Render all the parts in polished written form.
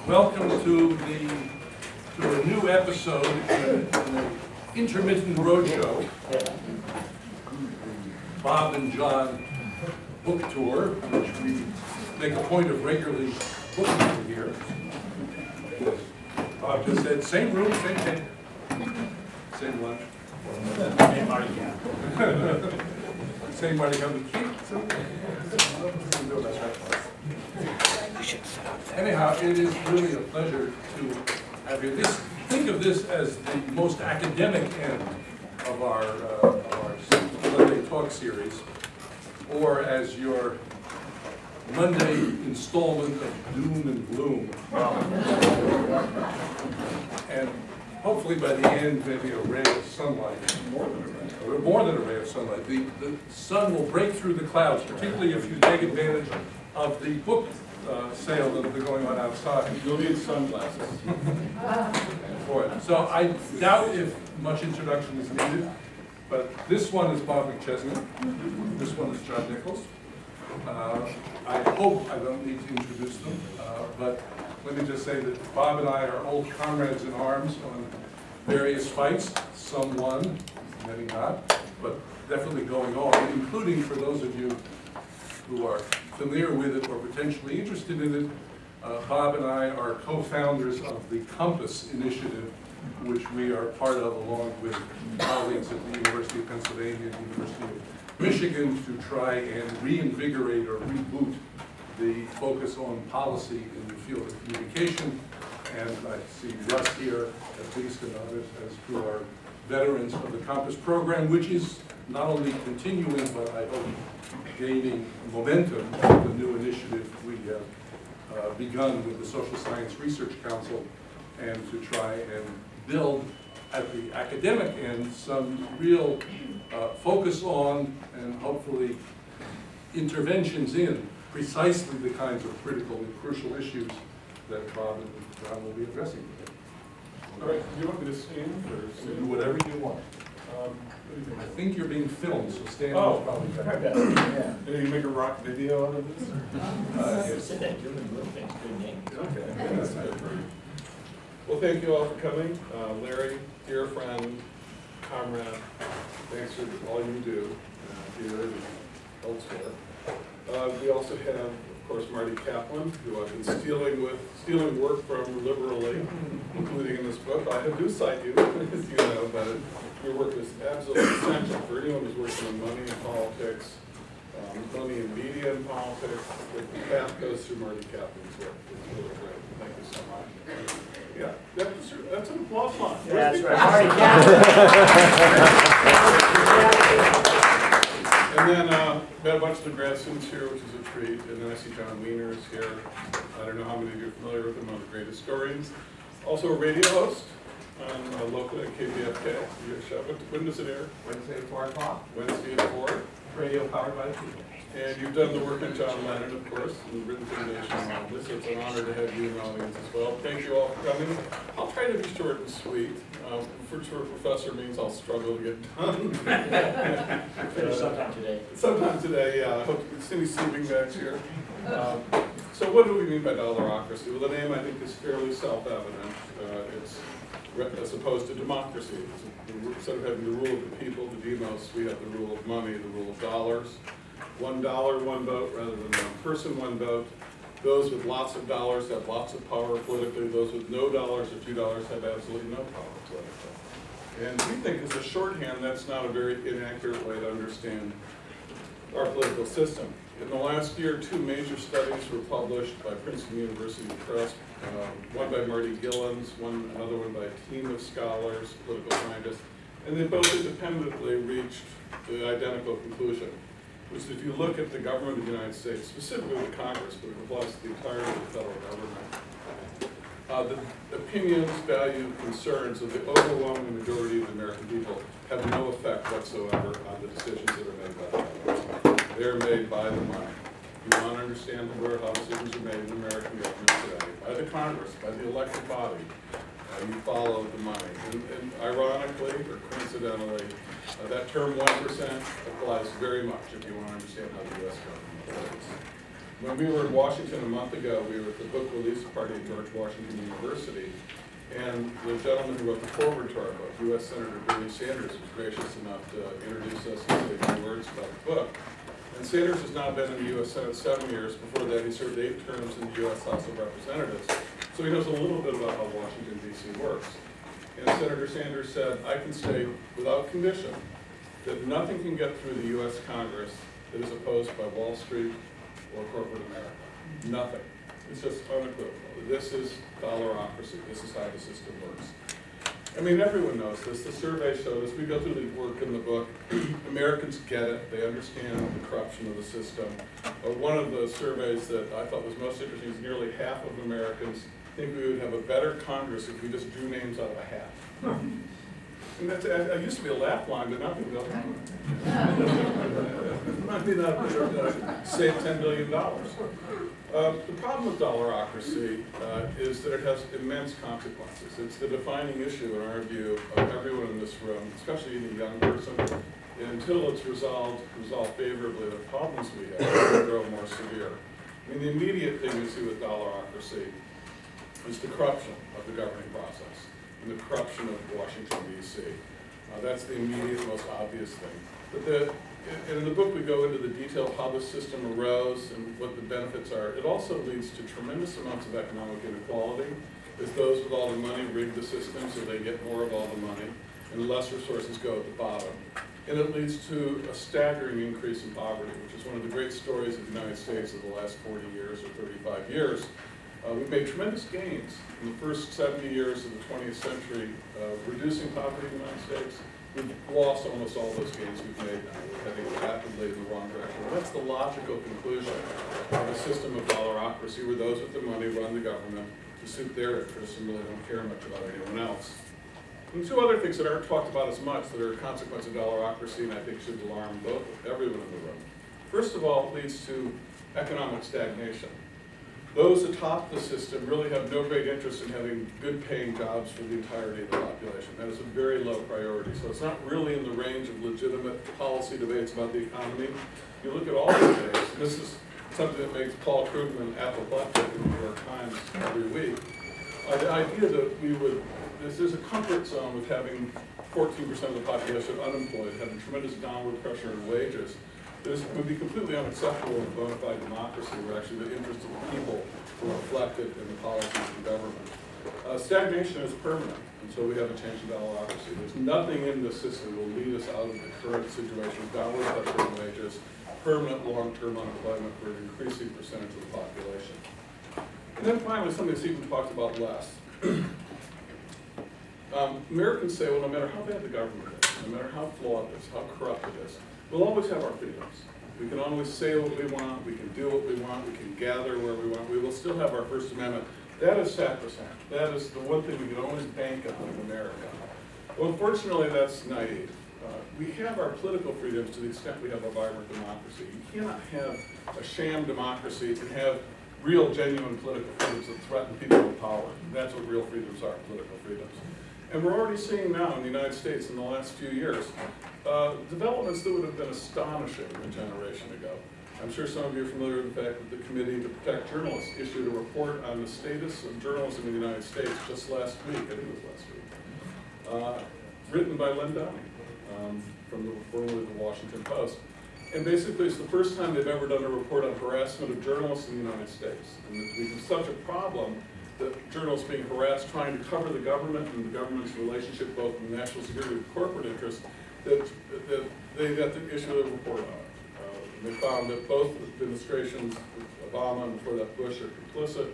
Welcome to a new episode in the intermittent roadshow, Bob and John book tour, which we make a point of regularly booking over here. Bob just said, same room, same table, same lunch. Same party cap. Same party cap. Anyhow, it is really a pleasure to have you. Think of this as the most academic end of our Monday talk series, or as your Monday installment of doom and gloom. And hopefully by the end, maybe a ray of sunlight, more than a ray of sunlight. The sun will break through the clouds, particularly if you take advantage of the book sale that will be going on outside. You'll need sunglasses. For it. So I doubt if much introduction is needed, but this one is Bob McChesney. This one is John Nichols. I hope I don't need to introduce them, but let me just say that Bob and I are old comrades in arms on various fights, some won, many not, but definitely going on, including for those of you who are familiar with it or potentially interested in it. Bob and I are co-founders of the Compass Initiative, which we are part of along with colleagues at the University of Pennsylvania and the University of Michigan to try and reinvigorate or reboot the focus on policy in the field of communication. And I see Russ here, at least, and others, as who are veterans of the Compass program, which is not only continuing, but I hope gaining momentum with the new initiative we have begun with the Social Science Research Council, and to try and build at the academic end some real focus on and hopefully interventions in precisely the kinds of critical and crucial issues that Bob and John will be addressing today. All right, do you want me to stand or So sit? do whatever you want. What do you I think? think you're being filmed, so stand Oh. is probably better. Did you make a rock video out of this? Yes. Said that doom and gloom thing's a good name. Okay, that's good. Well, thank you all for coming. Larry, dear friend, comrade, thanks for all you do here and elsewhere. We also have, of course, Marty Kaplan, who I've been stealing work from liberally, including in this book. I do cite you, as you know, but your work is absolutely essential for anyone who's working on money and politics, money and media and politics. The path goes through Marty Kaplan's work. It's really great. Thank you so much. Yeah, that's an applause line. Yeah, that's right. Marty Kaplan. And then we had a bunch of the grad students here, which is a treat. And then I see John Wiener is here. I don't know how many of you are familiar with him, one of the great historians. Also a radio host locally at KBFK. Your show. When does it air? Wednesday at 4 o'clock, Wednesday at 4. radio powered by the people. And you've done the work with John Lennon, of course, and written foundation on all this. It's an honor to have you in the audience as well. Thank you all for coming. I'll try to be short and sweet. For sure, professor means I'll struggle to get done. Finish sometime today. Sometime today, yeah. I hope Cindy's sleeping back here. So what do we mean by dollarocracy? Well, the name, I think, is fairly self-evident. It's as opposed to democracy. Instead of having the rule of the people, the demos, we have the rule of money, the rule of dollars. $1, one vote, rather than one person, one vote. Those with lots of dollars have lots of power politically. Those with no dollars or $2 have absolutely no power politically. And we think as a shorthand, that's not a very inaccurate way to understand our political system. In the last year, 2 major studies were published by Princeton University Press, one by Marty Gillens, another one by a team of scholars, political scientists, and they both independently reached the identical conclusion, which if you look at the government of the United States, specifically the Congress, but it applies to the entirety of the federal government, the opinions, values, concerns of the overwhelming majority of the American people have no effect whatsoever on the decisions that are made by the government. They're made by the money. You want to understand how decisions are made in American government today, by the Congress, by the elected body. You follow the money. And ironically, or coincidentally, that term 1% applies very much if you want to understand how the U.S. government works. When we were in Washington a month ago, we were at the book release party at George Washington University, and the gentleman who wrote the foreword to our book, U.S. Senator Bernie Sanders, was gracious enough to introduce us and say a few words about the book. And Sanders has now been in the U.S. Senate 7 years. Before that, he served 8 terms in the U.S. House of Representatives. So he knows a little bit about how Washington, D.C. works. And Senator Sanders said, I can state without condition that nothing can get through the U.S. Congress that is opposed by Wall Street or corporate America. Nothing. It's just unequivocal. This is dollarocracy. This is how the system works. I mean, everyone knows this. The survey showed us. We go through the work in the book. Americans get it. They understand the corruption of the system. One of the surveys that I thought was most interesting is nearly half of Americans think we would have a better Congress if we just drew names out of a hat. And that's, I used to be a laugh line, but now people go, might be that save $10 billion. The problem with dollarocracy is that it has immense consequences. It's the defining issue, in our view, of everyone in this room, especially any young person. And until it's resolved favorably, the problems we have will grow more severe. I mean, the immediate thing you see with dollarocracy is the corruption of the governing process and the corruption of Washington, D.C. That's the immediate, most obvious thing. But and in the book, we go into the detail of how the system arose and what the benefits are. It also leads to tremendous amounts of economic inequality, as those with all the money rig the system so they get more of all the money, and less resources go at the bottom. And it leads to a staggering increase in poverty, which is one of the great stories of the United States of the last 40 years or 35 years. We've made tremendous gains in the first 70 years of the 20th century, reducing poverty in the United States. We've lost almost all those gains we've made now. We're heading rapidly in the wrong direction. That's the logical conclusion of a system of dollarocracy, where those with the money run the government to suit their interests and really don't care much about anyone else. And 2 other things that aren't talked about as much that are a consequence of dollarocracy, and I think should alarm everyone in the room. First of all, it leads to economic stagnation. Those atop the system really have no great interest in having good paying jobs for the entirety of the population. That is a very low priority. So it's not really in the range of legitimate policy debates about the economy. You look at all the debates, and this is something that makes Paul Krugman apoplectic in the New York Times every week. The idea that there's a comfort zone with having 14% of the population unemployed, having tremendous downward pressure on wages. This would be completely unacceptable in a bona fide democracy where actually the interests of the people are reflected in the policies of the government. Stagnation is permanent until we have a change in dollarocracy. There's nothing in this system that will lead us out of the current situation of downward pressure on wages, permanent long-term unemployment for an increasing percentage of the population. And then finally, something Stephen talked about less. Americans say, well, no matter how bad the government is, no matter how flawed it is, how corrupt it is, we'll always have our freedoms. We can always say what we want, we can do what we want, we can gather where we want, we will still have our First Amendment. That is sacrosanct. That is the one thing we can always bank on in America. Well, unfortunately, that's naive. We have our political freedoms to the extent we have a vibrant democracy. You cannot have a sham democracy and have real, genuine political freedoms that threaten people in power. That's what real freedoms are, political freedoms. And we're already seeing now in the United States in the last few years, developments that would have been astonishing a generation ago. I'm sure some of you are familiar with the fact that the Committee to Protect Journalists issued a report on the status of journalism in the United States just last week, I think it was last week, written by Len Downing from formerly the Washington Post. And basically it's the first time they've ever done a report on harassment of journalists in the United States. And it's become such a problem that journalists being harassed trying to cover the government and the government's relationship both with national security and corporate interests, that they got to issue a report on it. They found that both administrations, Obama and before that Bush, are complicit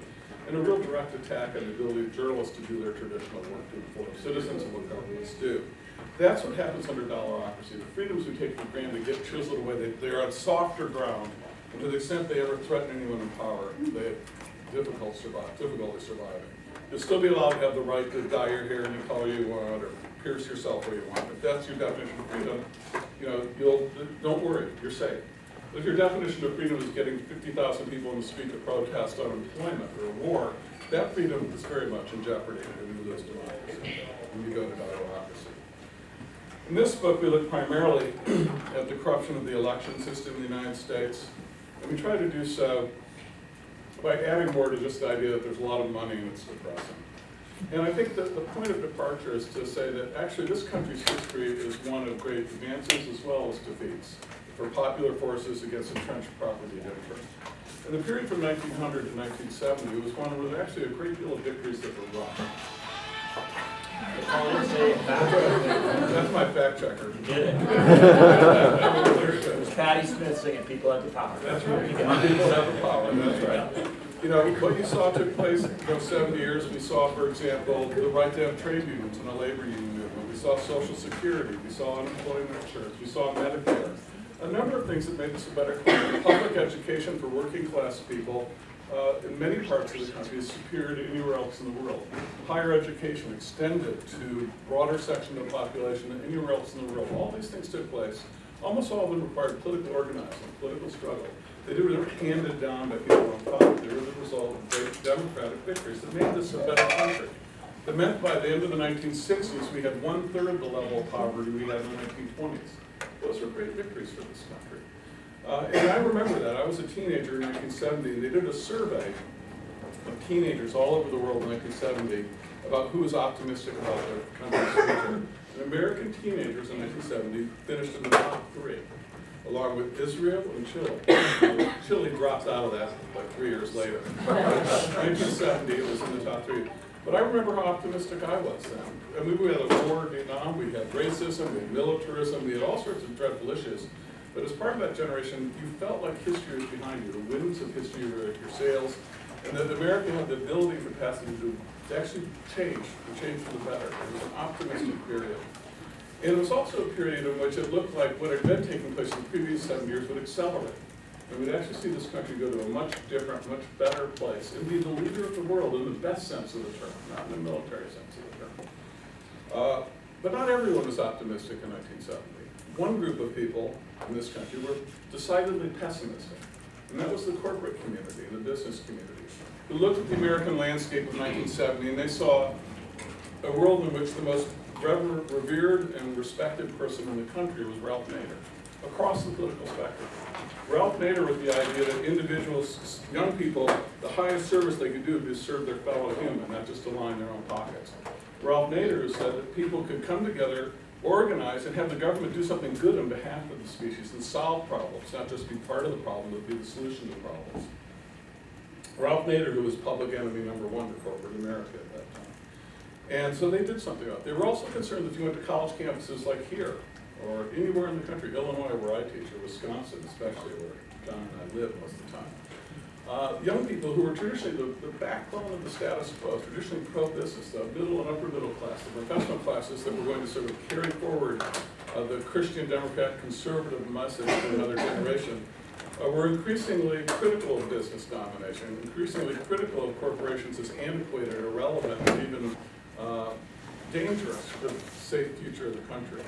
in a real direct attack on the ability of journalists to do their traditional work to inform citizens of what governments do. That's what happens under dollarocracy. The freedoms we take for granted get chiseled away. They're on softer ground, and to the extent they ever threaten anyone in power, they have difficulty surviving. You'll still be allowed to have the right to dye your hair any color you want, or pierce yourself where you want. If that's your definition of freedom, don't worry, you're safe. But if your definition of freedom is getting 50,000 people in the street to protest unemployment or war, that freedom is very much in jeopardy when you lose democracy, when you go to dollarocracy. In this book, we look primarily at the corruption of the election system in the United States, and we try to do so by adding more to just the idea that there's a lot of money and it's depressing. And I think that the point of departure is to say that actually this country's history is one of great advances as well as defeats for popular forces against entrenched property interests. And the period from 1900 to 1970 was one where there were actually a great deal of victories that were won. That's my fact checker. You did it. It was Patti Smith singing "People Have the Power." That's right. People have the power, that's right. You know, what you saw took place in those 70 years. We saw, for example, the right to have trade unions and a labor union movement. We saw Social Security. We saw unemployment insurance. We saw Medicare. A number of things that made this a better country. Public education for working class people in many parts of the country is superior to anywhere else in the world. Higher education extended to broader section of the population than anywhere else in the world. All these things took place. Almost all of them required political organizing, political struggle. They were handed down by people on top. They were the result of great democratic victories that made this a better country. That meant by the end of the 1960s, we had 1/3 of the level of poverty we had in the 1920s. Those were great victories for this country. And I remember that. I was a teenager in 1970, and they did a survey of teenagers all over the world in 1970 about who was optimistic about their country's future. And American teenagers in 1970 finished in the top 3, along with Israel and Chile. Chile dropped out of that like 3 years later. 1970, it was in the top 3. But I remember how optimistic I was then. I mean, we had a war in Vietnam, we had racism, we had militarism, we had all sorts of dreadful issues. But as part of that generation, you felt like history was behind you. The winds of history were at your sails, and that America had the ability and capacity to actually change for the better. It was an optimistic period. And it was also a period in which it looked like what had been taking place in the previous 7 years would accelerate. And we'd actually see this country go to a much different, much better place and be the leader of the world in the best sense of the term, not in the military sense of the term. But not everyone was optimistic in 1970. One group of people in this country were decidedly pessimistic, and that was the corporate community, the business community, who looked at the American landscape of 1970 and they saw a world in which the most revered and respected person in the country was Ralph Nader, across the political spectrum. Ralph Nader was the idea that individuals, young people, the highest service they could do would be to serve their fellow human, not just to line their own pockets. Ralph Nader said that people could come together, organize, and have the government do something good on behalf of the species and solve problems, not just be part of the problem, but be the solution to problems. Ralph Nader, who was public enemy #1 to corporate America at that time. And so they did something about it. They were also concerned that if you went to college campuses like here, or anywhere in the country, Illinois where I teach, or Wisconsin especially, where John and I live most of the time, young people who were traditionally the backbone of the status quo, traditionally pro-business, the middle and upper middle class, the professional classes that were going to sort of carry forward the Christian Democrat conservative message to another generation, were increasingly critical of business domination, increasingly critical of corporations as antiquated, irrelevant, and even dangerous for the safe future of the country.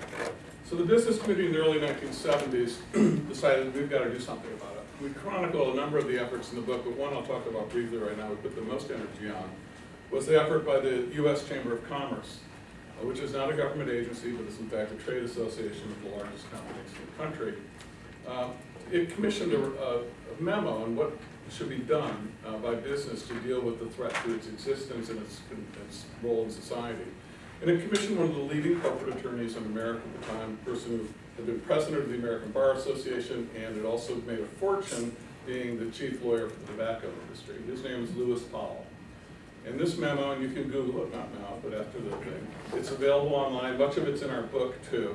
So the business community in the early 1970s decided we've got to do something about it. We chronicle a number of the efforts in the book, but one I'll talk about briefly right now, we put the most energy on, was the effort by the U.S. Chamber of Commerce, which is not a government agency, but is in fact a trade association of the largest companies in the country. It commissioned a memo on what should be done by business to deal with the threat to its existence and its role in society. And it commissioned one of the leading corporate attorneys in America at the time, a person who had been president of the American Bar Association and had also made a fortune being the chief lawyer for the tobacco industry. His name is Lewis Powell. And this memo, and you can Google it, not now, but after the thing, it's available online. Much of it's in our book, too.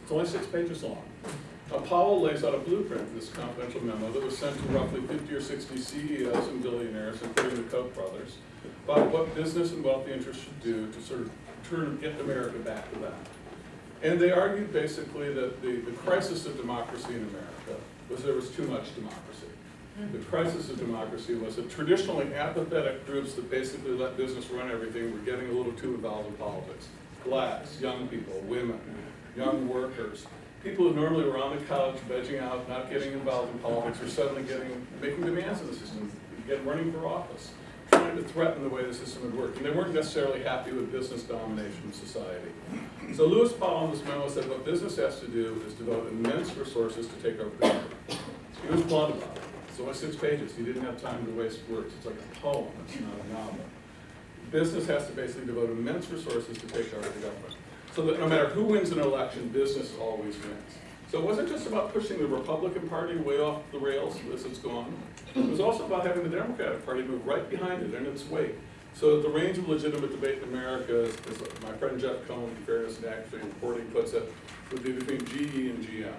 It's only 6 pages long. Powell lays out a blueprint for this confidential memo that was sent to roughly 50 or 60 CEOs and billionaires, including the Koch brothers, about what business and wealthy interests should do to sort of get America back to that. And they argued basically that the crisis of democracy in America was there was too much democracy. The crisis of democracy was that traditionally apathetic groups that basically let business run everything were getting a little too involved in politics. Blacks, young people, women, young workers, people who normally were on the couch, vegging out, not getting involved in politics, are suddenly making demands in the system, running for office, trying to threaten the way the system would work. And they weren't necessarily happy with business domination in society. So Lewis Powell in this memo said what business has to do is devote immense resources to take over government. He was blunt about it. It's only 6 pages. He didn't have time to waste words. It's like a poem. It's not a novel. Business has to basically devote immense resources to take charge of the government. So that no matter who wins an election, business always wins. So it wasn't just about pushing the Republican Party way off the rails as it's gone. It was also about having the Democratic Party move right behind it in its wake. So that the range of legitimate debate in America, as my friend Jeff Cohen, in Fairness and Accuracy Reporting puts it, would be between GE and GM.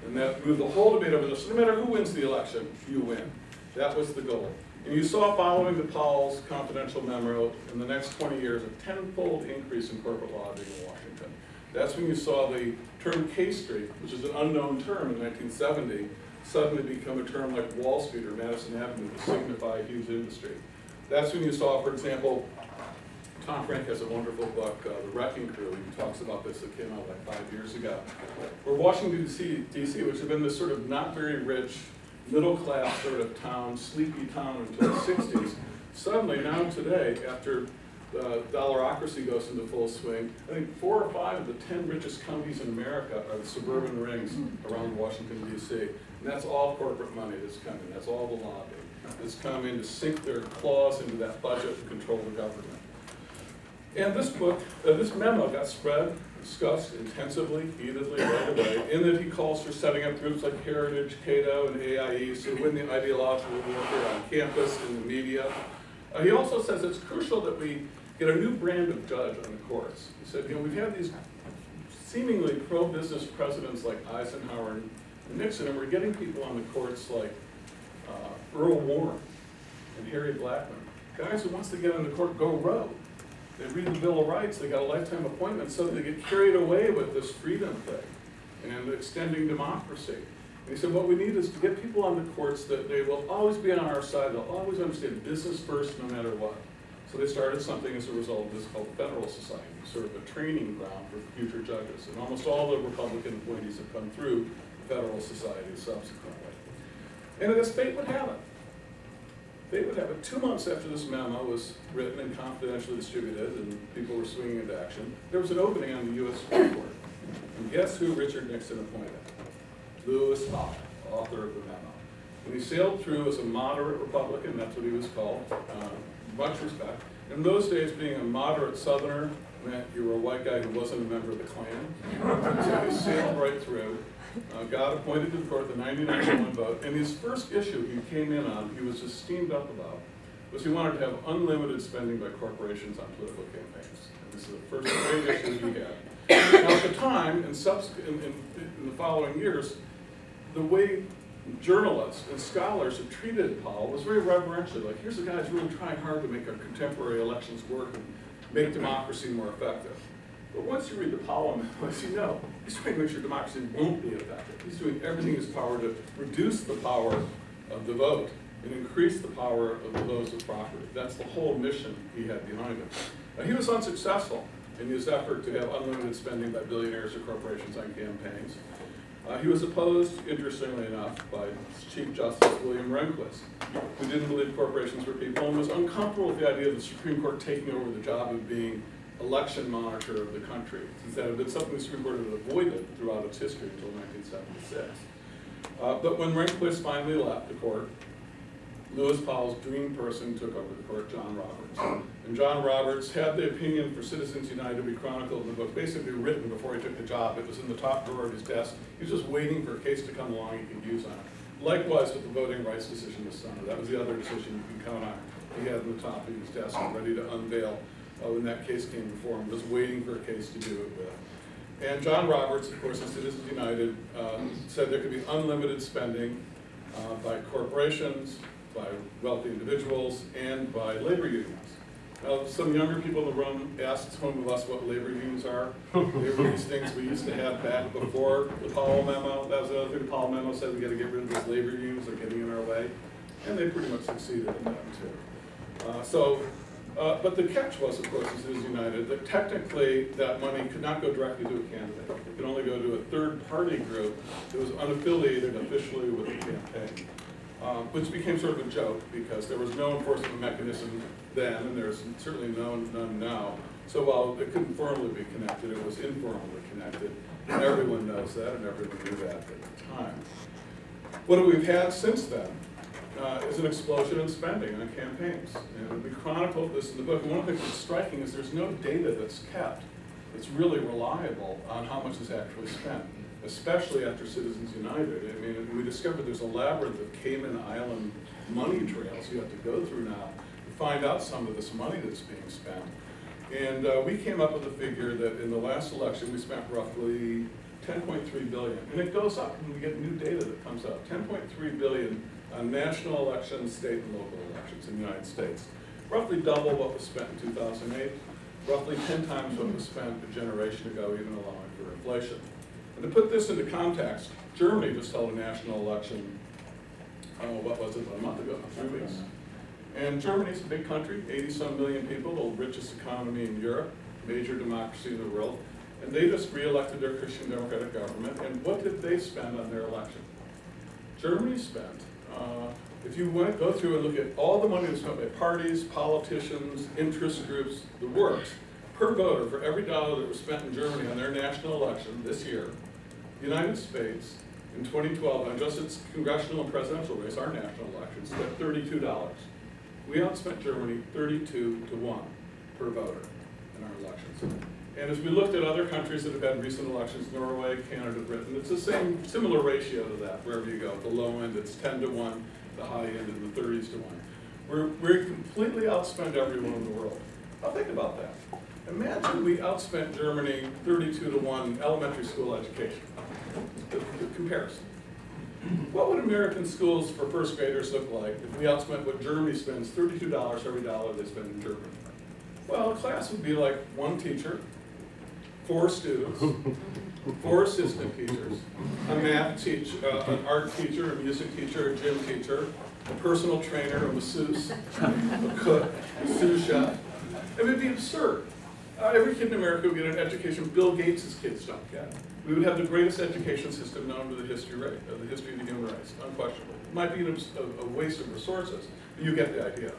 And that moved the whole debate over this. So no matter who wins the election, you win. That was the goal. And you saw following the Powell's confidential memo in the next 20 years a 10-fold increase in corporate lobbying in Washington. That's when you saw the term K Street, which is an unknown term in 1970, suddenly become a term like Wall Street or Madison Avenue to signify a huge industry. That's when you saw, for example, Tom Frank has a wonderful book, The Wrecking Crew. He talks about this that came out like 5 years ago. Where Washington, D.C., which had been this sort of not very rich, middle-class sort of town, sleepy town until the 60s, suddenly now today, after Dollarocracy goes into full swing, I think 4 or 5 of the 10 richest counties in America are the suburban rings around Washington, D.C. And that's all corporate money that's coming. That's all the lobby that's coming to sink their claws into that budget and control the government. And this book, this memo got spread, discussed intensively, heatedly, right away, in that he calls for setting up groups like Heritage, Cato, and AIE to win the ideological warfare on campus, in the media. He also says it's crucial that we get a new brand of judge on the courts. He said, we've had these seemingly pro-business presidents like Eisenhower and Nixon, and we're getting people on the courts like Earl Warren and Harry Blackmun. Guys who wants to get on the court, go rogue. They read the Bill of Rights, they got a lifetime appointment, so they get carried away with this freedom thing and extending democracy. And he said, what we need is to get people on the courts that they will always be on our side, they'll always understand business first no matter what. So they started something as a result of this called Federal Society, sort of a training ground for future judges. And almost all the Republican appointees have come through the Federal Society subsequently. And as fate would have it, 2 months after this memo was written and confidentially distributed and people were swinging into action, there was an opening on the U.S. Supreme Court. And guess who Richard Nixon appointed? Lewis Powell, author of the memo. And he sailed through as a moderate Republican, that's what he was called, much respect. In those days, being a moderate Southerner meant you were a white guy who wasn't a member of the Klan. So he sailed right through. Got appointed to the court, the 99-1 vote, and his first issue he came in on, he was just steamed up about, was he wanted to have unlimited spending by corporations on political campaigns. And this is the first great issue he had. Now at the time, in the following years, the way journalists and scholars had treated Powell was very reverential. Like, here's a guy who's really trying hard to make our contemporary elections work and make democracy more effective. But once you read the Powell memo, you know, he's trying to make sure democracy won't be effective. He's doing everything in his power to reduce the power of the vote and increase the power of those with property. That's the whole mission he had behind him. Now, he was unsuccessful in his effort to have unlimited spending by billionaires or corporations on campaigns. He was opposed, interestingly enough, by Chief Justice William Rehnquist, who didn't believe corporations were people and was uncomfortable with the idea of the Supreme Court taking over the job of being election monitor of the country, since that had been something the Supreme Court had avoided throughout its history until 1976. But when Rehnquist finally left the court, Lewis Powell's dream person took over the court, John Roberts. And John Roberts had the opinion for Citizens United we chronicled in the book, basically written before he took the job. It was in the top drawer of his desk. He was just waiting for a case to come along he could use on it. Likewise with the voting rights decision this summer. That was the other decision you can count on. He had in the top of his desk and ready to unveil when that case came before him, was waiting for a case to do it with. And John Roberts, of course, in Citizens United, said there could be unlimited spending by corporations, by wealthy individuals, and by labor unions. Now, some younger people in the room asked some of us what labor unions are. They were these things we used to have back before the Powell memo. That was the other thing the Powell memo said, we got to get rid of these labor unions, they're getting in our way. And they pretty much succeeded in that too. But the catch was, of course, in Citizens United, that technically that money could not go directly to a candidate. It could only go to a third-party group that was unaffiliated officially with the campaign, which became sort of a joke because there was no enforcement mechanism then, and there's certainly none now. So while it couldn't formally be connected, it was informally connected. And everyone knows that, and everyone knew that at the time. What we've had since then is an explosion in spending on campaigns. And we chronicled this in the book. And one of the things that's striking is there's no data that's kept that's really reliable on how much is actually spent, especially after Citizens United. I mean, we discovered there's a labyrinth of Cayman Island money trails you have to go through now to find out some of this money that's being spent. And we came up with a figure that in the last election we spent roughly $10.3 billion. And it goes up when we get new data that comes out. $10.3 billion on national elections, state and local elections in the United States. Roughly double what was spent in 2008, roughly 10 times what was spent a generation ago, even allowing for inflation. And to put this into context, Germany just held a national election, what was it, a month ago, 3 weeks. And Germany's a big country, 80-some million people, the richest economy in Europe, major democracy in the world. And they just re-elected their Christian Democratic government. And what did they spend on their election? Germany spent, if you go through and look at all the money that's spent by parties, politicians, interest groups, the works, per voter for every dollar that was spent in Germany on their national election this year, the United States in 2012, on just its congressional and presidential race, our national election, spent $32. We outspent Germany 32-1 per voter in our elections. And as we looked at other countries that have had recent elections, Norway, Canada, Britain, it's the same, similar ratio to that, wherever you go. At the low end, it's 10-1, the high end in the 30s-1. We're completely outspent everyone in the world. Now think about that. Imagine we outspent Germany 32-1 elementary school education. The comparison. What would American schools for first graders look like if we outspent what Germany spends, $32 every dollar they spend in Germany? Well, a class would be like one teacher, 4 students, 4 assistant teachers, a math teacher, an art teacher, a music teacher, a gym teacher, a personal trainer, a masseuse, a cook, a sous chef. It would be absurd. Every kid in America would get an education Bill Gates' kids don't get. We would have the greatest education system known to the history of the human race, unquestionably. It might be a waste of resources, but you get the idea.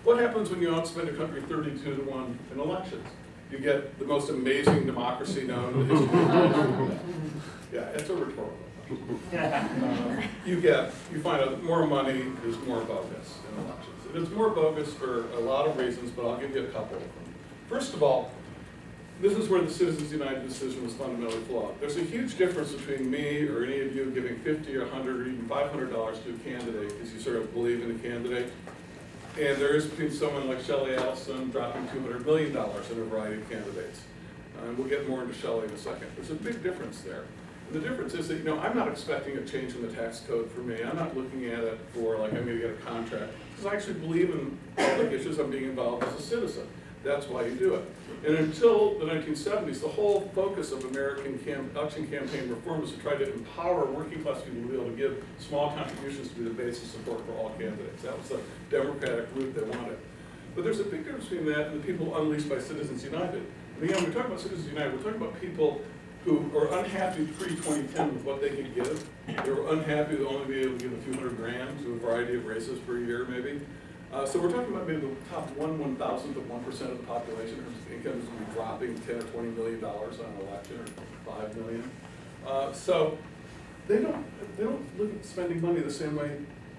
What happens when you outspend a country 32-1 in elections? You get the most amazing democracy known in the history of the world. Yeah, it's a rhetorical question. You find out that more money is more bogus in elections. And it's more bogus for a lot of reasons, but I'll give you a couple of them. First of all, this is where the Citizens United decision was fundamentally flawed. There's a huge difference between me or any of you giving $50 or $100 or even $500 to a candidate because you sort of believe in a candidate, and there is between someone like Shelley Allison dropping $200 million in a variety of candidates. And we'll get more into Shelley in a second. There's a big difference there. And the difference is that, I'm not expecting a change in the tax code for me. I'm not looking at it for like I'm going to get a contract. Because I actually believe in public issues. I'm being involved as a citizen. That's why you do it. And until the 1970s, the whole focus of American election campaign reform was to try to empower working class people to be able to give small contributions to be the base of support for all candidates. That was the Democratic route they wanted. But there's a big difference between that and the people unleashed by Citizens United. And again, when we're talking about Citizens United, we're talking about people who are unhappy pre-2010 with what they could give. They were unhappy to only be able to give a few $100,000 to a variety of races per year, maybe. So we're talking about maybe the top 1/1000th of 1% of the population whose income is going to be dropping $10 or $20 million on an election, or $5 million. So they don't look at spending money the same way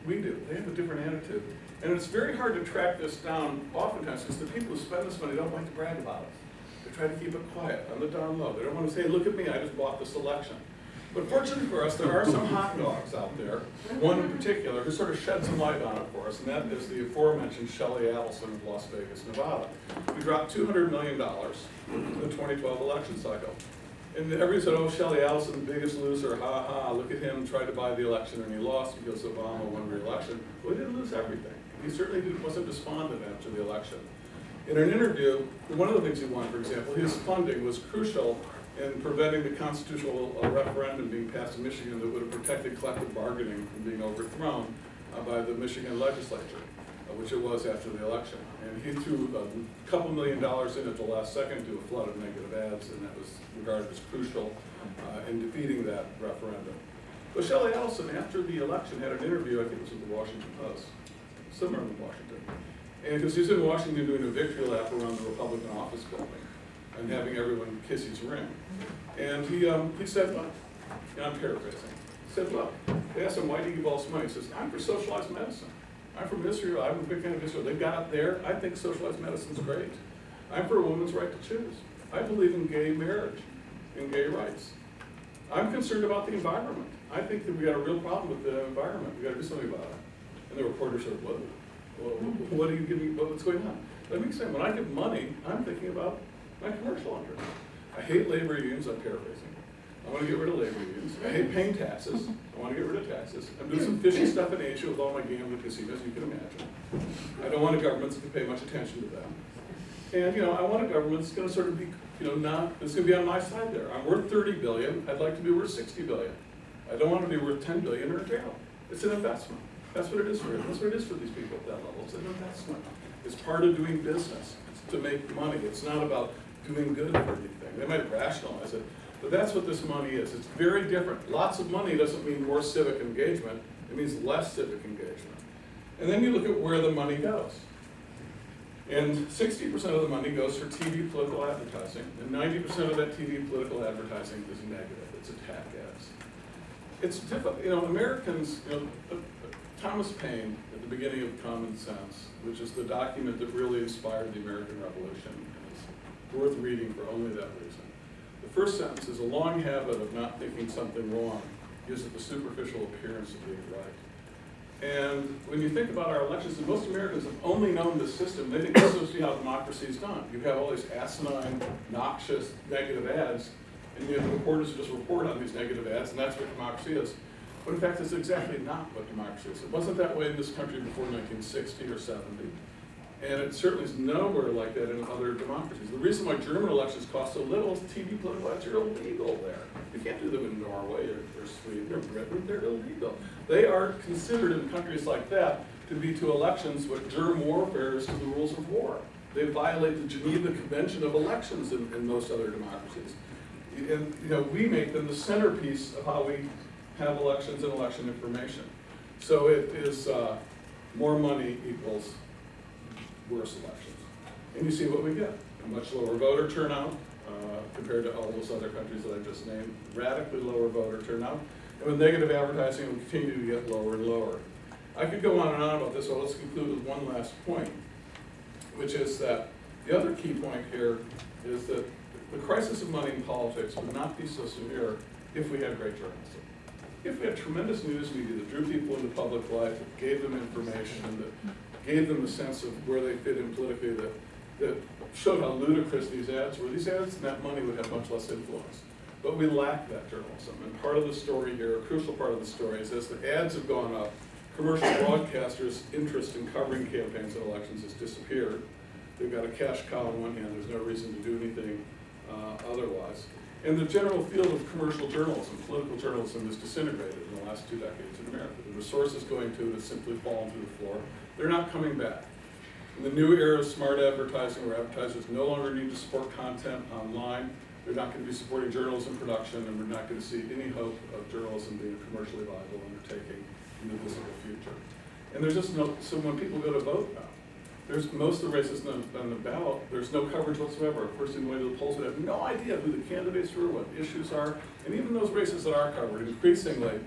we do. They have a different attitude. And it's very hard to track this down oftentimes because the people who spend this money don't like to brag about it. They try to keep it quiet, on the down low. They don't want to say, look at me, I just bought this election. But fortunately for us, there are some hot dogs out there, one in particular, who sort of shed some light on it for us, and that is the aforementioned Shelley Allison of Las Vegas, Nevada. We dropped $200 million in the 2012 election cycle. And everybody said, oh, Shelley Allison, the biggest loser, ha ha, look at him, tried to buy the election and he lost because Obama won re-election. Well, he didn't lose everything. He certainly wasn't despondent after the election. In an interview, one of the things he won, for example, his funding was crucial in preventing the constitutional referendum being passed in Michigan that would have protected collective bargaining from being overthrown by the Michigan legislature, which it was after the election. And he threw a couple $1 million in at the last second to a flood of negative ads, and that was regarded as crucial in defeating that referendum. But Shelley Allison, after the election, had an interview, I think it was with the Washington Post, somewhere in Washington. And because he was in Washington doing a victory lap around the Republican office building and having everyone kiss his ring. And he said, and I'm paraphrasing, said, look, they asked him, why do you give all this money? He says, I'm for socialized medicine. I'm from Israel, I'm a big fan of Israel. They got it there, I think socialized medicine's great. I'm for a woman's right to choose. I believe in gay marriage, in gay rights. I'm concerned about the environment. I think that we got a real problem with the environment. We got to do something about it. And the reporter said, what are you giving, what's going on? Let me explain, when I give money, I'm thinking about my commercial interests. I hate labor unions, I'm paraphrasing. I want to get rid of labor unions. I hate paying taxes. I want to get rid of taxes. I'm doing some fishy stuff in Asia with all my gambling casinos, you can imagine. I don't want a government that's going to pay much attention to them. And, I want a government that's going to sort of be, that's going to be on my side there. I'm worth 30 billion, I'd like to be worth 60 billion. I don't want to be worth 10 billion or in jail. It's an investment. That's what it is for you. That's what it is for these people at that level. It's an investment. It's part of doing business. It's to make money. It's not about doing good for anything. They might rationalize it, but that's what this money is. It's very different. Lots of money doesn't mean more civic engagement. It means less civic engagement. And then you look at where the money goes. And 60% of the money goes for TV political advertising, and 90% of that TV political advertising is negative. It's attack ads. It's difficult. Americans, Thomas Paine, at the beginning of Common Sense, which is the document that really inspired the American Revolution, and it's worth reading for only that reason. The first sentence is, a long habit of not thinking something wrong gives it the superficial appearance of being right. And when you think about our elections, and most Americans have only known this system, they think this is how democracy is done. You have all these asinine, noxious, negative ads, and you have the reporters who just report on these negative ads, and that's what democracy is. But in fact, it's exactly not what democracy is. It wasn't that way in this country before 1960 or 70. And it certainly is nowhere like that in other democracies. The reason why German elections cost so little is TV political ads are illegal there. You can't do them in Norway or Sweden or Britain, they're illegal. They are considered in countries like that to be to elections what germ warfare is to the rules of war. They violate the Geneva Convention of elections in most other democracies. And we make them the centerpiece of how we have elections and election information. So it is more money equals worse elections. And you see what we get. A much lower voter turnout compared to all those other countries that I just named. Radically lower voter turnout. And with negative advertising, it will continue to get lower and lower. I could go on and on about this, so let's conclude with one last point, which is that the other key point here is that the crisis of money in politics would not be so severe if we had great journalism. If we had tremendous news media that drew people into public life, that gave them information, that gave them a sense of where they fit in politically, that showed how ludicrous these ads were. These ads and that money would have much less influence. But we lack that journalism. And part of the story here, a crucial part of the story, is as the ads have gone up, commercial broadcasters' interest in covering campaigns and elections has disappeared. They've got a cash cow on one hand, there's no reason to do anything otherwise. And the general field of commercial journalism, political journalism, has disintegrated in the last 2 decades in America. The resources going to it have simply fallen to the floor. They're not coming back. In the new era of smart advertising, where advertisers no longer need to support content online, they're not going to be supporting journalism production, and we're not going to see any hope of journalism being a commercially viable undertaking in the visible future. And there's just no, so when people go to vote now, there's most of the races on the ballot, there's no coverage whatsoever. A person going to the polls would have no idea who the candidates were, what issues are, and even those races that are covered increasingly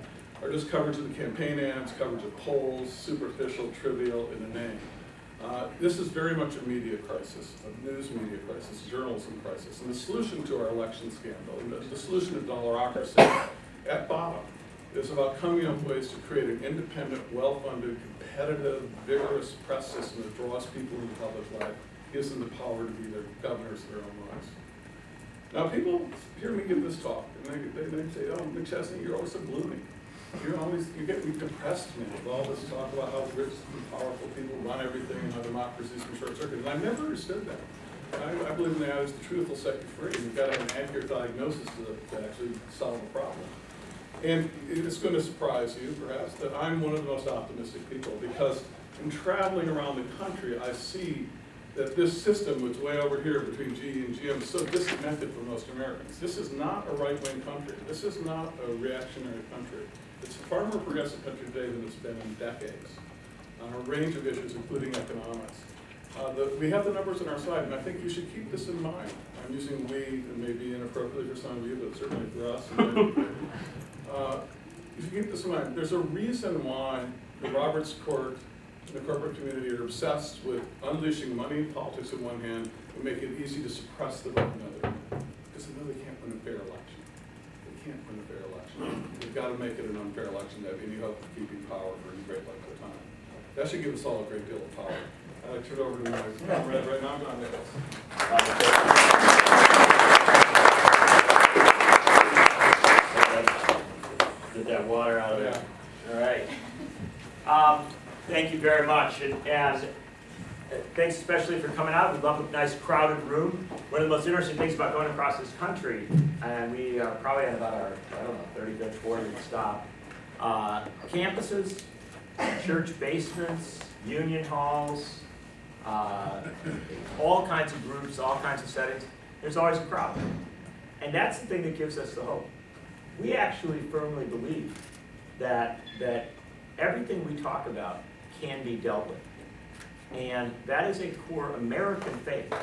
are just coverage of the campaign ads, coverage of polls, superficial, trivial, in a name. This is very much a media crisis, a news media crisis, a journalism crisis. And the solution to our election scandal, and the solution to Dollarocracy, at bottom, is about coming up with ways to create an independent, well-funded, competitive, vigorous press system that draws people into public life, gives them the power to be their governors of their own lives. Now, people hear me give this talk, and they say, oh, McChesney, you're always so gloomy. You get me depressed, man, with all this talk about how rich and powerful people run everything and how democracy's from short circuit. And I've never understood that. I believe in the adage, the truth will set you free. You've got to have an accurate diagnosis to actually solve the problem. And it's going to surprise you, perhaps, that I'm one of the most optimistic people, because in traveling around the country, I see that this system, which is way over here between GE and GM, is so disconnected from most Americans. This is not a right-wing country. This is not a reactionary country. It's a far more progressive country today than it's been in decades on a range of issues, including economics. We have the numbers on our side, and I think you should keep this in mind. I'm using we, and maybe inappropriately for some of you, but certainly for us. if you keep this in mind, there's a reason why the Roberts Court and the corporate community are obsessed with unleashing money in politics on one hand and make it easy to suppress the vote on the other. Because they know they can't win a fair election. They can't win a fair election. They've got to make it an unfair election to have any hope of keeping power for any great length of time. That should give us all a great deal of power. I'll turn it over to my comrade right now, John Nichols. Get that water out of there. All right. Thank you very much. And thanks especially for coming out. We love a nice crowded room. One of the most interesting things about going across this country, and we are probably at about our, 35th, 40th stop, campuses, church basements, union halls, all kinds of groups, all kinds of settings. There's always a crowd. And that's the thing that gives us the hope. We actually firmly believe that everything we talk about can be dealt with. And that is a core American faith.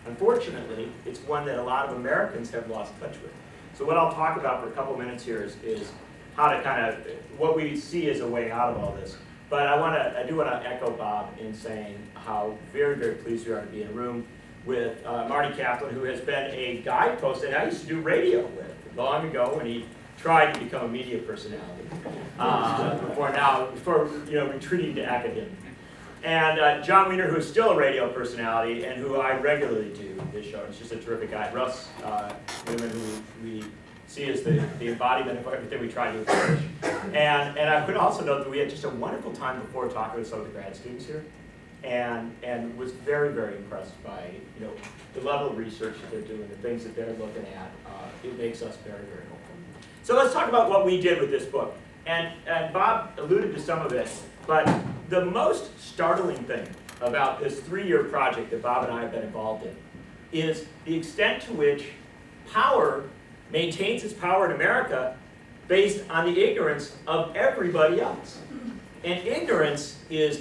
Unfortunately, it's one that a lot of Americans have lost touch with. So what I'll talk about for a couple minutes here is how to kind of, what we see as a way out of all this. But I do want to echo Bob in saying how very, very pleased we are to be in a room with Marty Kaplan, who has been a guidepost that I used to do radio with long ago when he tried to become a media personality before retreating to academia. And John Wiener, who is still a radio personality and who I regularly do this show. He's just a terrific guy. Russ Newman, who we see as the embodiment of everything we try to accomplish. And I would also note that we had just a wonderful time before talking with some of the grad students here, and was very, very impressed by the level of research that they're doing, the things that they're looking at. It makes us very, very hopeful. So let's talk about what we did with this book. And Bob alluded to some of it, but the most startling thing about this 3-year project that Bob and I have been involved in is the extent to which power maintains its power in America based on the ignorance of everybody else. And ignorance is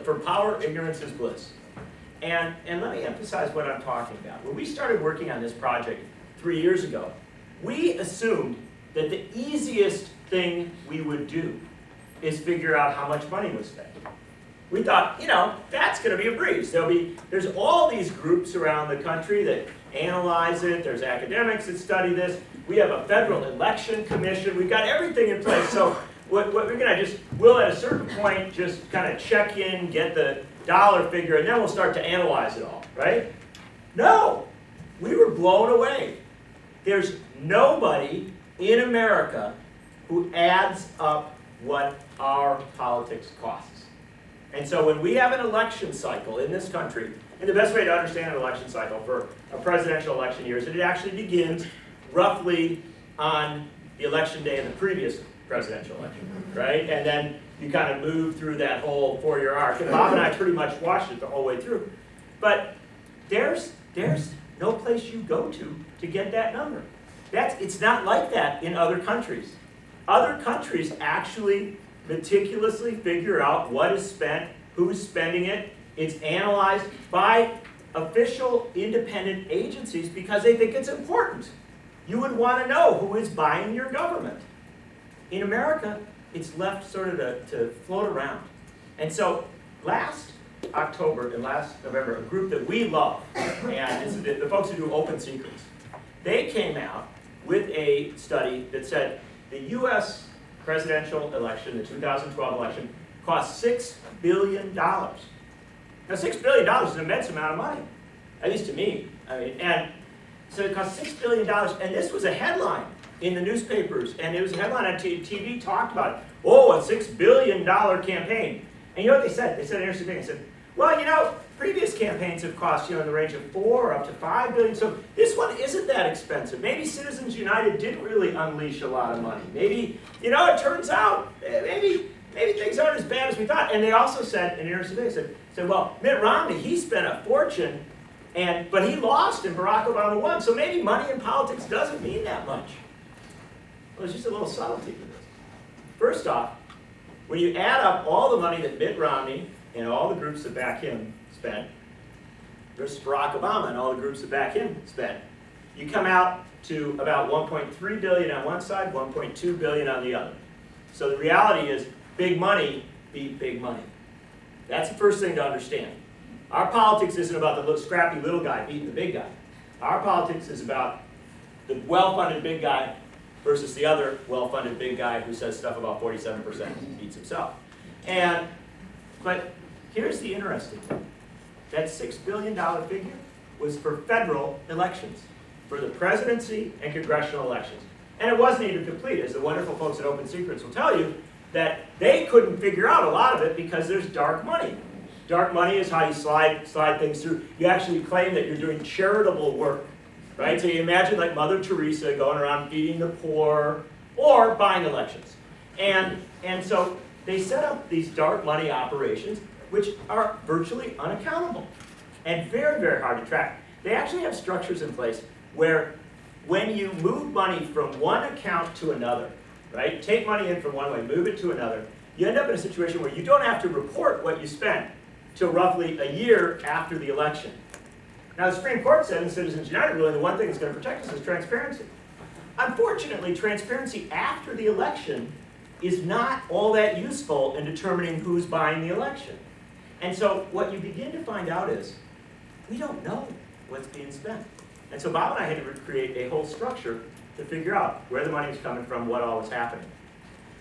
for power, ignorance is bliss. And let me emphasize what I'm talking about. When we started working on this project 3 years ago, we assumed that the easiest thing we would do is figure out how much money was spent. We thought, that's going to be a breeze. There's all these groups around the country that analyze it. There's academics that study this. We have a federal election commission. We've got everything in place. So what we're going to we'll at a certain point just kind of check in, get the dollar figure, and then we'll start to analyze it all, right? No, we were blown away. There's nobody in America who adds up what our politics costs. And so when we have an election cycle in this country, and the best way to understand an election cycle for a presidential election year is that it actually begins roughly on the election day of the previous presidential election, right? And then you kind of move through that whole 4-year arc. And Bob and I pretty much watched it the whole way through. But there's no place you go to get that number. It's not like that in other countries. Other countries actually meticulously figure out what is spent, who's spending it. It's analyzed by official independent agencies because they think it's important. You would want to know who is buying your government. In America, it's left sort of to float around. And so last October and last November, a group that we love, and it's the folks who do Open Secrets, they came out with a study that said the U.S. presidential election, the 2012 election, cost $6 billion. Now, $6 billion is an immense amount of money, at least to me. And so it cost $6 billion, and this was a headline in the newspapers, and it was a headline on TV talked about it. Oh, a $6 billion campaign. And you know what they said? They said an interesting thing. They said, well, previous campaigns have cost, in the range of $4 up to $5 billion, so this one isn't that expensive. Maybe Citizens United didn't really unleash a lot of money. Maybe, it turns out, maybe things aren't as bad as we thought. And they also said, an interesting thing, said, well, Mitt Romney, he spent a fortune, but he lost and Barack Obama won, so maybe money in politics doesn't mean that much. Well, there's just a little subtlety to this. First off, when you add up all the money that Mitt Romney and all the groups that back him spent versus Barack Obama and all the groups that back him spent, you come out to about $1.3 billion on one side, $1.2 billion on the other. So the reality is, big money beat big money. That's the first thing to understand. Our politics isn't about the little, scrappy little guy beating the big guy. Our politics is about the well-funded big guy versus the other well-funded big guy who says stuff about 47% and beats himself. But here's the interesting thing. That $6 billion figure was for federal elections, for the presidency and congressional elections. And it wasn't even complete, as the wonderful folks at Open Secrets will tell you, that they couldn't figure out a lot of it because there's dark money. Dark money is how you slide things through. You actually claim that you're doing charitable work, right? So you imagine like Mother Teresa going around feeding the poor or buying elections. And so they set up these dark money operations which are virtually unaccountable and very, very hard to track. They actually have structures in place where when you move money from one account to another, right? Take money in from one way, move it to another, you end up in a situation where you don't have to report what you spent till roughly a year after the election. Now the Supreme Court said in Citizens United ruling, the one thing that's going to protect us is transparency. Unfortunately, transparency after the election is not all that useful in determining who's buying the election. And so what you begin to find out is, we don't know what's being spent. And so Bob and I had to create a whole structure to figure out where the money was coming from, what all was happening.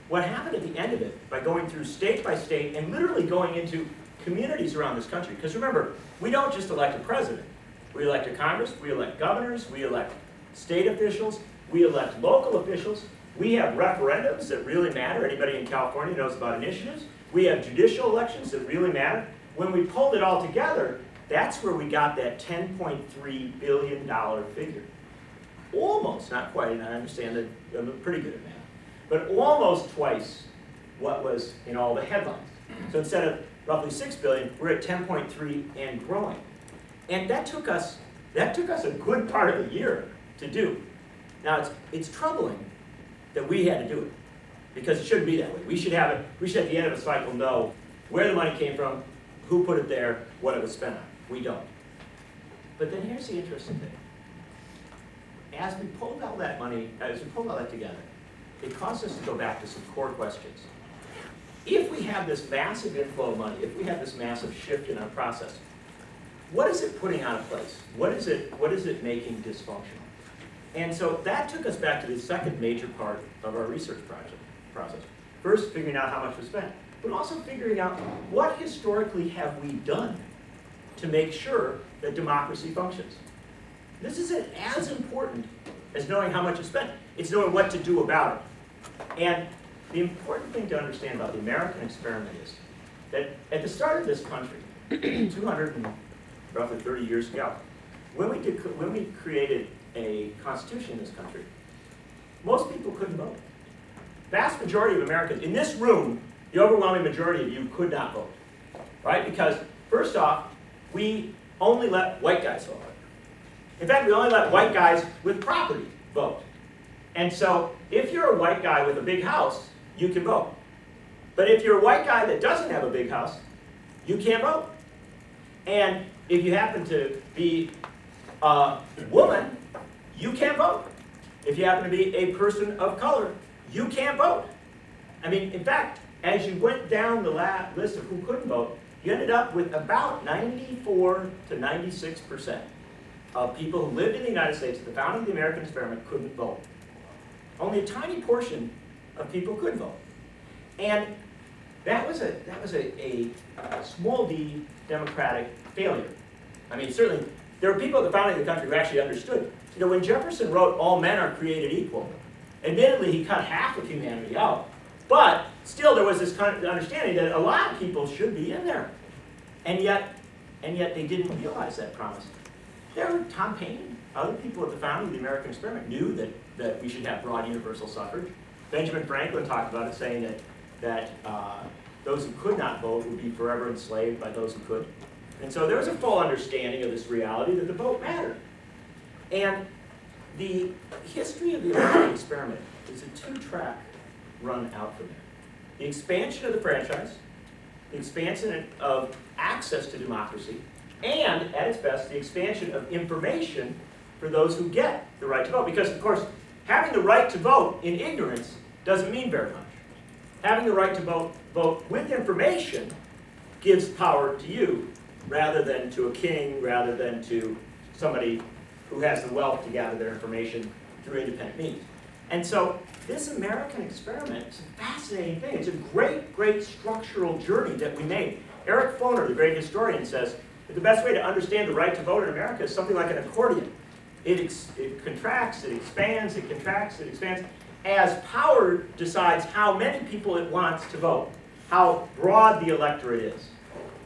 What happened at the end of it, by going through state by state and literally going into communities around this country, because remember, we don't just elect a president. We elect a Congress, we elect governors, we elect state officials, we elect local officials, we have referendums that really matter. Anybody in California knows about initiatives. We have judicial elections that really matter. When we pulled it all together, that's where we got that $10.3 billion figure. Almost, not quite, and I understand that I'm pretty good at math, but almost twice what was in all the headlines. So instead of roughly $6 billion, we're at 10.3 and growing. And that took us a good part of the year to do. Now it's troubling that we had to do it, because it shouldn't be that way. We should at the end of a cycle know where the money came from, who put it there, what it was spent on. We don't. But then here's the interesting thing. As we pulled all that money, as we pulled all that together, it caused us to go back to some core questions. If we have this massive inflow of money, if we have this massive shift in our process, what is it putting out of place? What is it making dysfunctional? And so that took us back to the second major part of our research process. First, figuring out how much was spent, but also figuring out what historically have we done to make sure that democracy functions. This isn't as important as knowing how much is spent. It's knowing what to do about it. And the important thing to understand about the American experiment is that at the start of this country, 230 years ago, when we created a constitution in this country, most people couldn't vote. Vast majority of Americans, in this room, the overwhelming majority of you could not vote, right? Because first off, we only let white guys vote. In fact, we only let white guys with property vote. And so if you're a white guy with a big house, you can vote. But if you're a white guy that doesn't have a big house, you can't vote. And if you happen to be a woman, you can't vote. If you happen to be a person of color, you can't vote. I mean, in fact, as you went down the list of who couldn't vote, you ended up with about 94 to 96% of people who lived in the United States at the founding of the American experiment couldn't vote. Only a tiny portion of people could vote. And that was a small d democratic failure. I mean, certainly, there were people at the founding of the country who actually understood. You know, when Jefferson wrote, "All men are created equal," admittedly, he cut half of humanity out. But still, there was this kind of understanding that a lot of people should be in there. And yet they didn't realize that promise. There were Tom Paine, other people at the founding of the American experiment knew that we should have broad universal suffrage. Benjamin Franklin talked about it, saying that those who could not vote would be forever enslaved by those who could. And so there was a full understanding of this reality that the vote mattered. And the history of the American experiment is a two-track run out from there. The expansion of the franchise, the expansion of access to democracy, and, at its best, the expansion of information for those who get the right to vote. Because, of course, having the right to vote in ignorance doesn't mean very much. having the right to vote with information gives power to you rather than to a king, rather than to somebody who has the wealth to gather their information through independent means. And so this American experiment is a fascinating thing. It's a great, great structural journey that we made. Eric Foner, the great historian, says that the best way to understand the right to vote in America is something like an accordion. It contracts, it expands, it contracts, it expands, as power decides how many people it wants to vote, how broad the electorate is.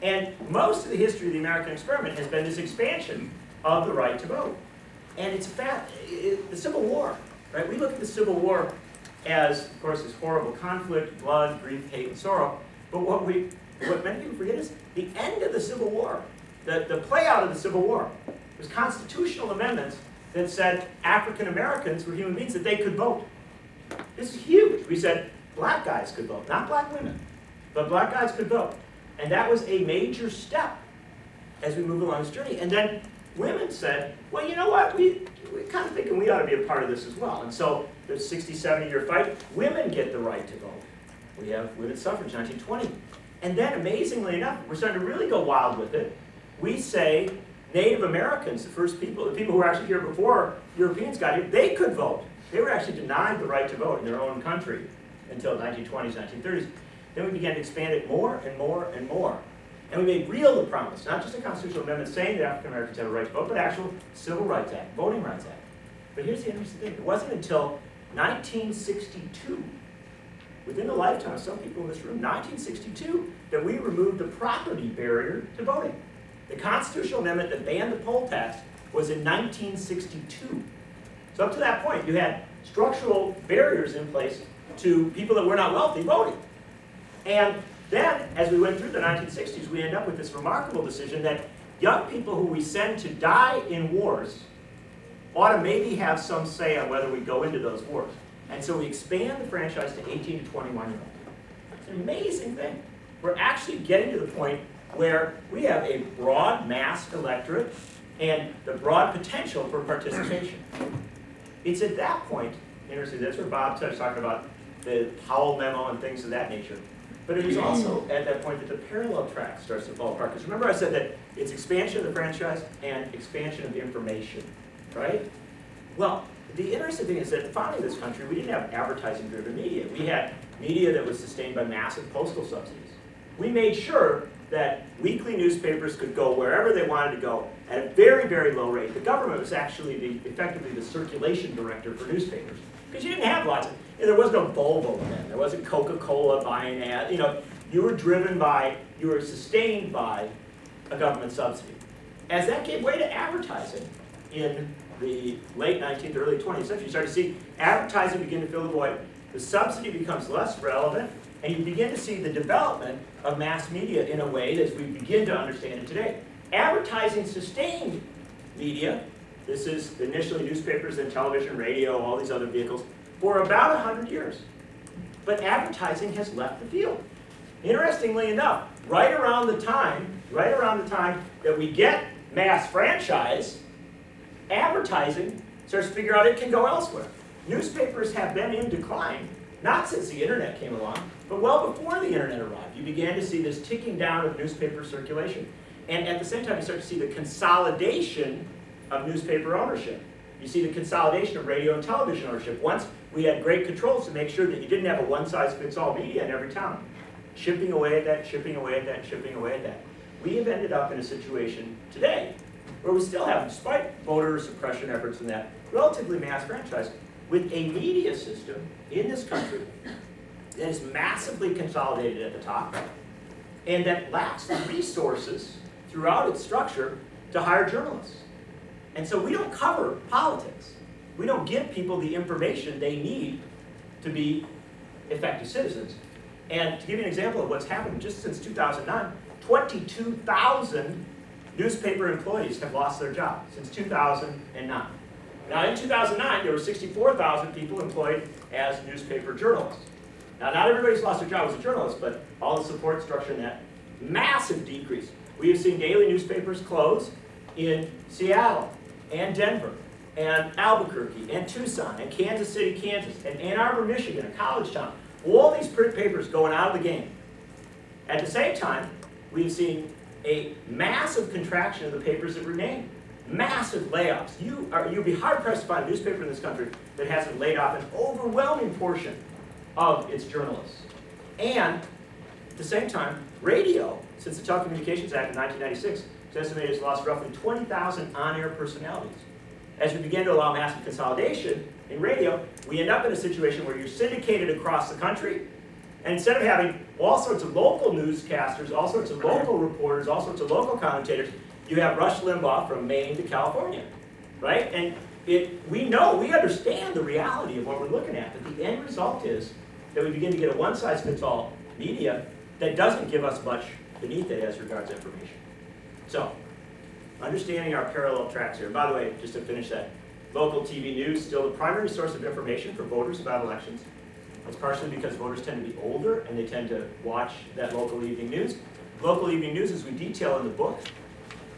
And most of the history of the American experiment has been this expansion of the right to vote. And it's the Civil War, right? We look at the Civil War as, of course, this horrible conflict, blood, grief, hate, and sorrow. But what many people forget is the end of the Civil War, the play out of the Civil War, was constitutional amendments that said African Americans were human beings, that they could vote. This is huge. We said black guys could vote, not black women, but black guys could vote. And that was a major step as we move along this journey. And then women said, well, you know what, we're kind of thinking we ought to be a part of this as well. And so the 60, 70-year fight, women get the right to vote. We have women's suffrage, 1920. And then, amazingly enough, we're starting to really go wild with it. We say Native Americans, the first people, the people who were actually here before Europeans got here, they could vote. They were actually denied the right to vote in their own country until the 1920s, 1930s. Then we began to expand it more and more and more. And we made real the promise, not just a constitutional amendment saying that African Americans have a right to vote, but actual Civil Rights Act, Voting Rights Act. But here's the interesting thing. It wasn't until 1962, within the lifetime of some people in this room, 1962, that we removed the property barrier to voting. The constitutional amendment that banned the poll tax was in 1962. So up to that point, you had structural barriers in place to people that were not wealthy voting. And then, as we went through the 1960s, we end up with this remarkable decision that young people who we send to die in wars ought to maybe have some say on whether we go into those wars. And so we expand the franchise to 18 to 21-year-olds. It's an amazing thing. We're actually getting to the point where we have a broad mass electorate and the broad potential for participation. It's at that point, interesting, that's where Bob started talking about the Powell memo and things of that nature. But it was also at that point that the parallel track starts to fall apart. Because remember I said that it's expansion of the franchise and expansion of information, right? Well, the interesting thing is that founding this country, we didn't have advertising-driven media. We had media that was sustained by massive postal subsidies. We made sure that weekly newspapers could go wherever they wanted to go at a very, very low rate. The government was actually effectively the circulation director for newspapers. Because you didn't have lots of, there was no Volvo then. There wasn't Coca-Cola buying ads. You were driven by, you were sustained by a government subsidy. As that gave way to advertising in the late 19th, early 20th century, you start to see advertising begin to fill the void. The subsidy becomes less relevant, and you begin to see the development of mass media in a way that we begin to understand it today. Advertising sustained media. This is initially newspapers, then television, radio, all these other vehicles, for about 100 years. But advertising has left the field. Interestingly enough, right around the time that we get mass franchise, advertising starts to figure out it can go elsewhere. Newspapers have been in decline, not since the internet came along, but well before the internet arrived. You began to see this ticking down of newspaper circulation. And at the same time, you start to see the consolidation of newspaper ownership. You see the consolidation of radio and television ownership. Once we had great controls to make sure that you didn't have a one-size-fits-all media in every town. Chipping away at that, chipping away at that, chipping away at that. We have ended up in a situation today where we still have, despite voter suppression efforts and that, relatively mass franchise, with a media system in this country that is massively consolidated at the top and that lacks the resources throughout its structure to hire journalists. And so we don't cover politics. We don't give people the information they need to be effective citizens. And to give you an example of what's happened just since 2009, 22,000 newspaper employees have lost their job since 2009. Now in 2009, there were 64,000 people employed as newspaper journalists. Now not everybody's lost their job as a journalist, but all the support structure in that, massive decrease. We have seen daily newspapers close in Seattle, and Denver, and Albuquerque, and Tucson, and Kansas City, Kansas, and Ann Arbor, Michigan, a college town. all these print papers going out of the game. At the same time, we've seen a massive contraction of the papers that remain. Massive layoffs. You'd be hard-pressed to find a newspaper in this country that hasn't laid off an overwhelming portion of its journalists. And at the same time, radio, since the Telecommunications Act of 1996, is estimated has lost roughly 20,000 on-air personalities. As we begin to allow massive consolidation in radio, we end up in a situation where you're syndicated across the country, and instead of having all sorts of local newscasters, all sorts of local reporters, all sorts of local commentators, you have Rush Limbaugh from Maine to California, right? And we understand the reality of what we're looking at, but the end result is that we begin to get a one-size-fits-all media that doesn't give us much beneath it as regards information. So, understanding our parallel tracks here. By the way, just to finish that, local TV news still the primary source of information for voters about elections. That's partially because voters tend to be older and they tend to watch that local evening news. Local evening news, as we detail in the book,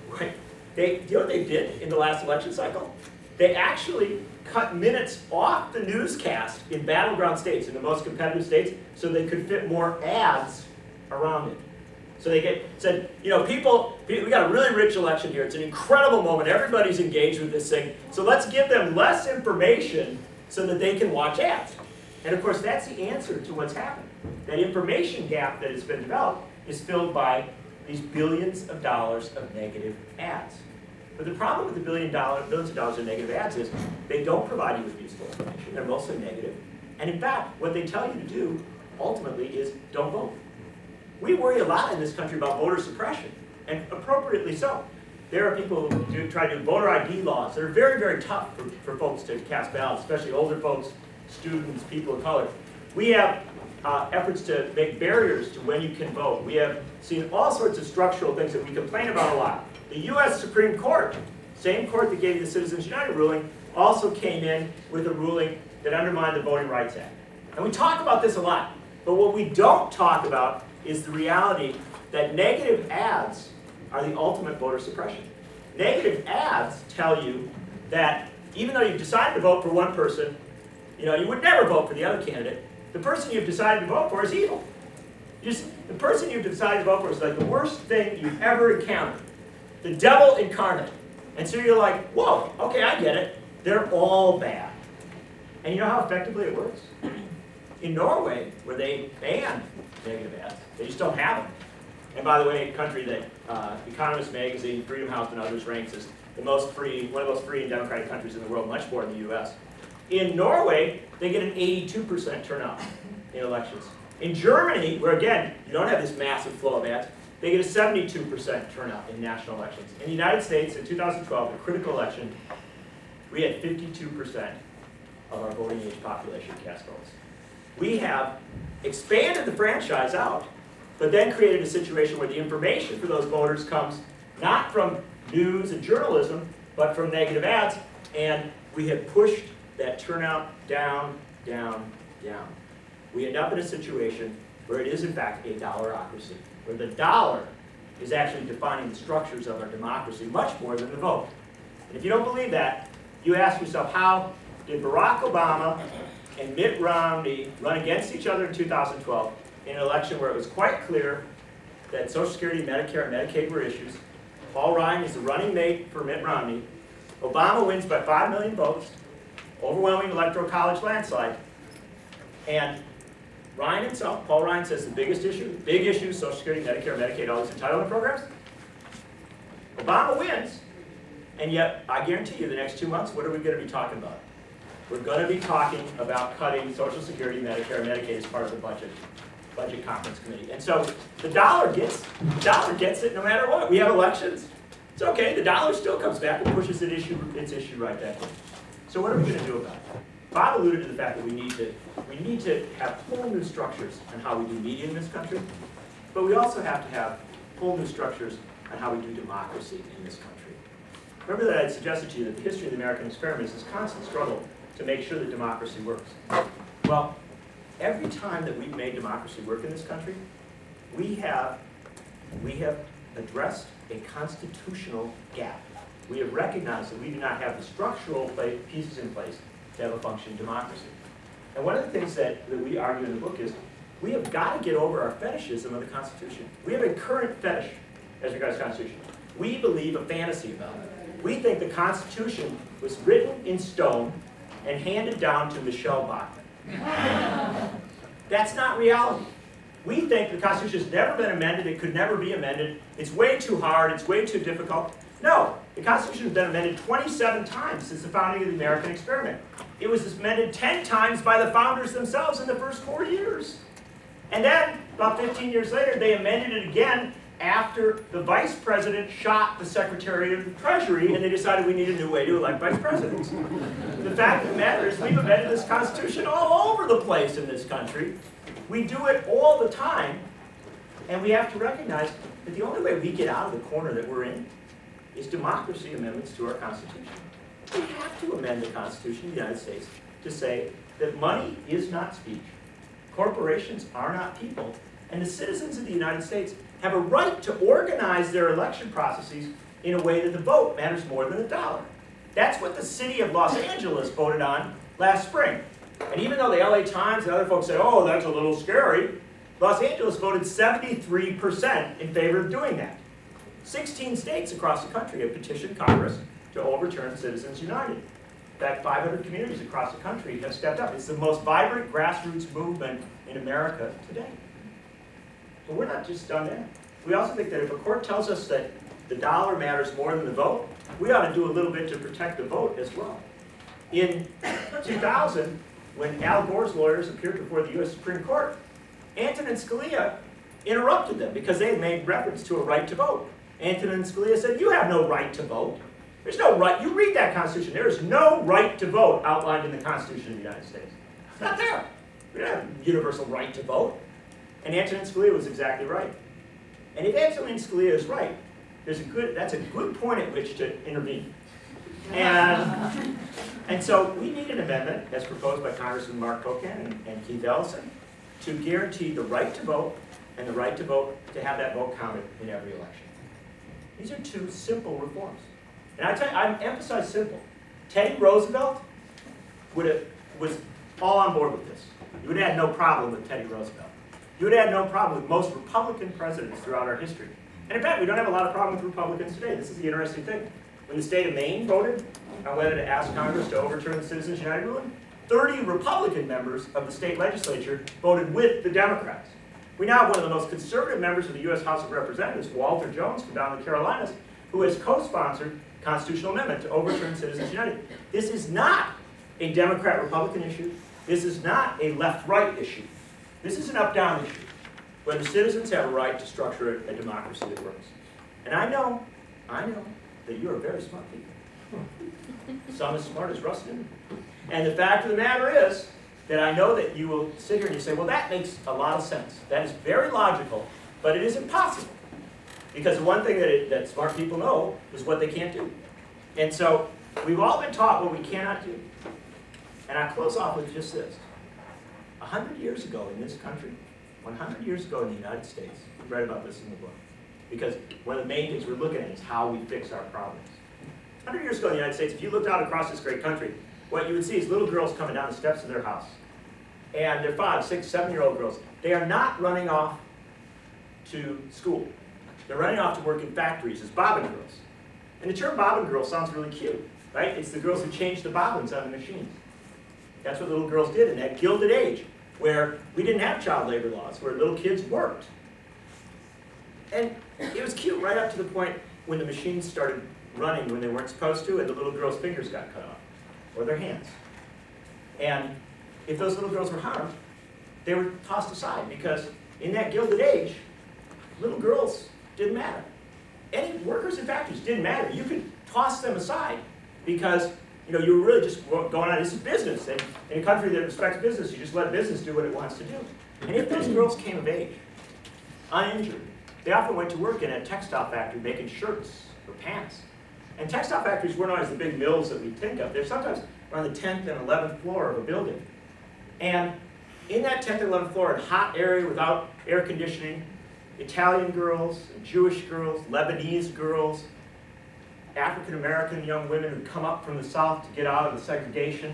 right? You know what they did in the last election cycle? They actually cut minutes off the newscast in battleground states, in the most competitive states, so they could fit more ads around it. So they said, you know, we got a really rich election here. It's an incredible moment. Everybody's engaged with this thing. So let's give them less information so that they can watch ads. And of course, that's the answer to what's happened. That information gap that has been developed is filled by these billions of dollars of negative ads. But the problem with the billions of dollars of negative ads is they don't provide you with useful information. They're mostly negative. And in fact, what they tell you to do ultimately is don't vote. We worry a lot in this country about voter suppression, and appropriately so. There are people who try to do voter ID laws that are very, very tough for folks to cast ballots, especially older folks, students, people of color. We have efforts to make barriers to when you can vote. We have seen all sorts of structural things that we complain about a lot. The US Supreme Court, same court that gave you the Citizens United ruling, also came in with a ruling that undermined the Voting Rights Act. And we talk about this a lot, but what we don't talk about is the reality that negative ads are the ultimate voter suppression. Negative ads tell you that even though you've decided to vote for one person, you would never vote for the other candidate. The person you've decided to vote for is evil. The person you've decided to vote for is like the worst thing you've ever encountered. The devil incarnate. And so you're like, whoa, okay, I get it. They're all bad. And you know how effectively it works? In Norway, where they banned negative ads, they just don't have them. And by the way, a country that Economist magazine, Freedom House, and others ranks as one of the most free and democratic countries in the world, much more than the US. In Norway, they get an 82% turnout in elections. In Germany, where again, you don't have this massive flow of ads, they get a 72% turnout in national elections. In the United States, in 2012, a critical election, we had 52% of our voting age population cast votes. We have expanded the franchise out, but then created a situation where the information for those voters comes not from news and journalism, but from negative ads, and we have pushed that turnout down, down, down. We end up in a situation where it is in fact a dollarocracy, where the dollar is actually defining the structures of our democracy much more than the vote. And if you don't believe that, you ask yourself, how did Barack Obama and Mitt Romney run against each other in 2012 in an election where it was quite clear that Social Security, Medicare, and Medicaid were issues? Paul Ryan is the running mate for Mitt Romney. Obama wins by 5 million votes, overwhelming electoral college landslide. And Ryan himself, Paul Ryan, says the biggest issue, big issues, Social Security, Medicare, Medicaid, all these entitlement programs. Obama wins, and yet I guarantee you the next 2 months, what are we going to be talking about? We're going to be talking about cutting Social Security, Medicare, and Medicaid as part of the budget conference committee. And so the dollar gets it no matter what. We have elections. It's okay. The dollar still comes back and pushes its issue right back in. So what are we going to do about it? Bob alluded to the fact that we need to have whole new structures on how we do media in this country, but we also have to have whole new structures on how we do democracy in this country. Remember that I had suggested to you that the history of the American experiment is this constant struggle to make sure that democracy works. Well, every time that we've made democracy work in this country, we have addressed a constitutional gap. We have recognized that we do not have the structural pieces in place to have a functioning democracy. And one of the things that we argue in the book is we have got to get over our fetishism of the Constitution. We have a current fetish as regards to the Constitution. We believe a fantasy about it. We think the Constitution was written in stone and handed down to Michelle Bachmann. That's not reality. We think the Constitution has never been amended, it could never be amended, it's way too hard, it's way too difficult. No, the Constitution has been amended 27 times since the founding of the American experiment. It was amended 10 times by the founders themselves in the first 4 years. And then, about 15 years later, they amended it again after the vice president shot the Secretary of the Treasury, and they decided we need a new way to elect vice presidents. The fact of the matter is we've amended this Constitution all over the place in this country. We do it all the time, and we have to recognize that the only way we get out of the corner that we're in is democracy amendments to our Constitution. We have to amend the Constitution of the United States to say that money is not speech, corporations are not people, and the citizens of the United States have a right to organize their election processes in a way that the vote matters more than a dollar. That's what the city of Los Angeles voted on last spring. And even though the LA Times and other folks say, oh, that's a little scary, Los Angeles voted 73% in favor of doing that. 16 states across the country have petitioned Congress to overturn Citizens United. In fact, 500 communities across the country have stepped up. It's the most vibrant grassroots movement in America today. But we're not just done there. We also think that if a court tells us that the dollar matters more than the vote, we ought to do a little bit to protect the vote as well. In 2000, when Al Gore's lawyers appeared before the US Supreme Court, Antonin Scalia interrupted them because they had made reference to a right to vote. Antonin Scalia said, you have no right to vote. There's no right, you read that Constitution, there is no right to vote outlined in the Constitution of the United States. It's not there. We don't have a universal right to vote. And Antonin Scalia was exactly right. And if Antonin Scalia is right, that's a good point at which to intervene. And so we need an amendment, as proposed by Congressman Mark Pocan and Keith Ellison, to guarantee the right to vote and the right to vote to have that vote counted in every election. These are two simple reforms. And I tell you, I emphasize simple. Teddy Roosevelt was all on board with this. You would have had no problem with Teddy Roosevelt. You would have had no problem with most Republican presidents throughout our history. And in fact, we don't have a lot of problem with Republicans today. This is the interesting thing. When the state of Maine voted on whether to ask Congress to overturn the Citizens United ruling, 30 Republican members of the state legislature voted with the Democrats. We now have one of the most conservative members of the U.S. House of Representatives, Walter Jones from down in the Carolinas, who has co-sponsored a constitutional amendment to overturn Citizens United. This is not a Democrat-Republican issue. This is not a left-right issue. This is an up-down issue, where the citizens have a right to structure a democracy that works. And I know that you are very smart people. Some as smart as Russ Newman. And the fact of the matter is that I know that you will sit here and you say, well, that makes a lot of sense. That is very logical, but it is impossible. Because the one thing that smart people know is what they can't do. And so we've all been taught what we cannot do. And I close off with just this. 100 years ago in this country, 100 years ago in the United States, we read about this in the book, because one of the main things we're looking at is how we fix our problems. 100 years ago in the United States, if you looked out across this great country, what you would see is little girls coming down the steps of their house. And they're 5, 6, 7-year-old girls. They are not running off to school. They're running off to work in factories as bobbin girls. And the term bobbin girl sounds really cute, right? It's the girls who change the bobbins on the machines. That's what little girls did in that Gilded Age, where we didn't have child labor laws, where little kids worked. And it was cute right up to the point when the machines started running when they weren't supposed to, and the little girls' fingers got cut off, or their hands. And if those little girls were harmed, they were tossed aside, because in that Gilded Age, little girls didn't matter. Any workers in factories didn't matter. You could toss them aside, because you were really just going on, this is business. And in a country that respects business, you just let business do what it wants to do. And if those girls came of age, uninjured, they often went to work in a textile factory making shirts or pants. And textile factories weren't always the big mills that we think of. They're sometimes around the 10th and 11th floor of a building. And in that 10th and 11th floor, in a hot area without air conditioning, Italian girls, Jewish girls, Lebanese girls, African-American young women who'd come up from the South to get out of the segregation.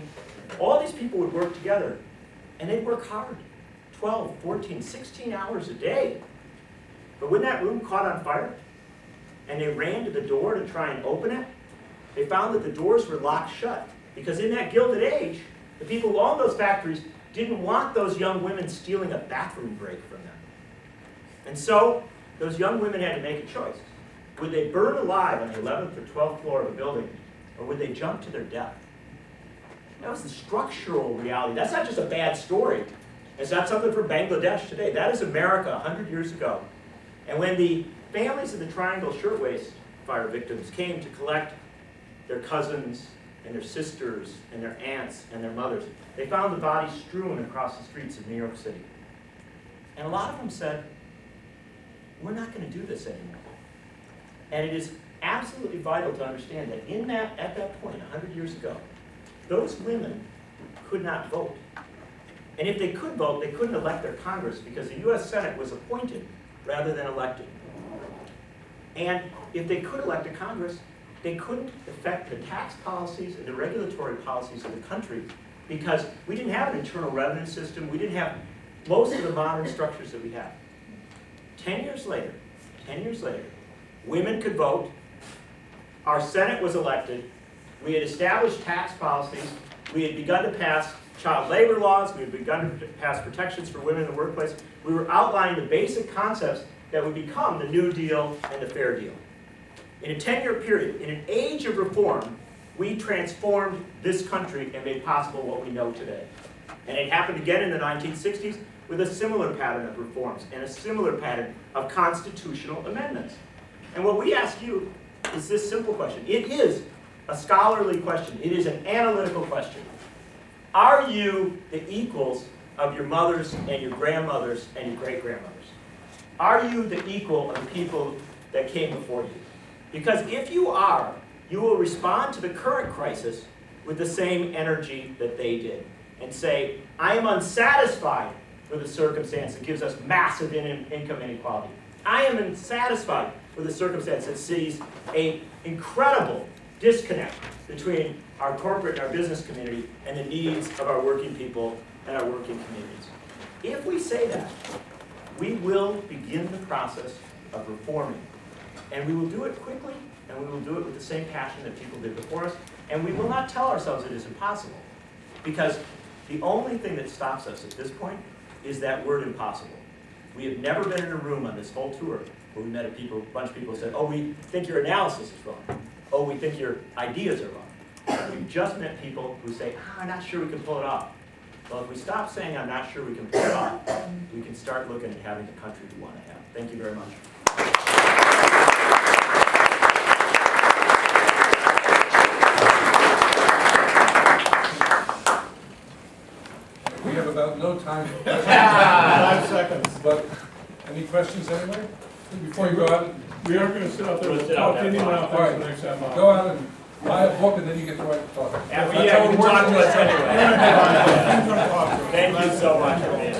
All these people would work together And they'd work hard, 12, 14, 16 hours a day. But when that room caught on fire, and they ran to the door to try and open it, they found that the doors were locked shut. Because in that Gilded Age, the people who owned those factories didn't want those young women stealing a bathroom break from them. And so, those young women had to make a choice. Would they burn alive on the 11th or 12th floor of a building, or would they jump to their death? That was the structural reality. That's not just a bad story. It's not something from Bangladesh today. That is America 100 years ago. And when the families of the Triangle Shirtwaist Fire victims came to collect their cousins and their sisters and their aunts and their mothers, they found the bodies strewn across the streets of New York City. And a lot of them said, we're not going to do this anymore. And it is absolutely vital to understand that at that point, 100 years ago, those women could not vote. And if they could vote, they couldn't elect their Congress because the US Senate was appointed rather than elected. And if they could elect a Congress, they couldn't affect the tax policies and the regulatory policies of the country because we didn't have an internal revenue system. We didn't have most of the modern structures that we have. 10 years later, women could vote. Our Senate was elected. We had established tax policies. We had begun to pass child labor laws. We had begun to pass protections for women in the workplace. We were outlining the basic concepts that would become the New Deal and the Fair Deal. In a 10-year period, in an age of reform, we transformed this country and made possible what we know today. And it happened again in the 1960s with a similar pattern of reforms and a similar pattern of constitutional amendments. And what we ask you is this simple question. It is a scholarly question. It is an analytical question. Are you the equals of your mothers and your grandmothers and your great-grandmothers? Are you the equal of the people that came before you? Because if you are, you will respond to the current crisis with the same energy that they did and say, I am unsatisfied with a circumstance that gives us massive income inequality. I am unsatisfied with a circumstance that sees an incredible disconnect between our corporate and our business community and the needs of our working people and our working communities. If we say that, we will begin the process of reforming. And we will do it quickly, and we will do it with the same passion that people did before us, and we will not tell ourselves it is impossible. Because the only thing that stops us at this point is that word impossible. We have never been in a room on this whole tour where we met a bunch of people who said, oh, we think your analysis is wrong. Oh, we think your ideas are wrong. We've just met people who say, I'm not sure we can pull it off. Well, if we stop saying I'm not sure we can pull it off, we can start looking at having the country we want to have. Thank you very much. We have about no time for questions. 5 seconds. But any questions anyway? Before you go out, We are going to sit out there We'll and sit out talk to there. anyone out all there for the right, next half hour. go out and buy a book and then you get the right to talk. Yeah, That's you how can it works talk in to this us country. anyway. Thank you so much for being here.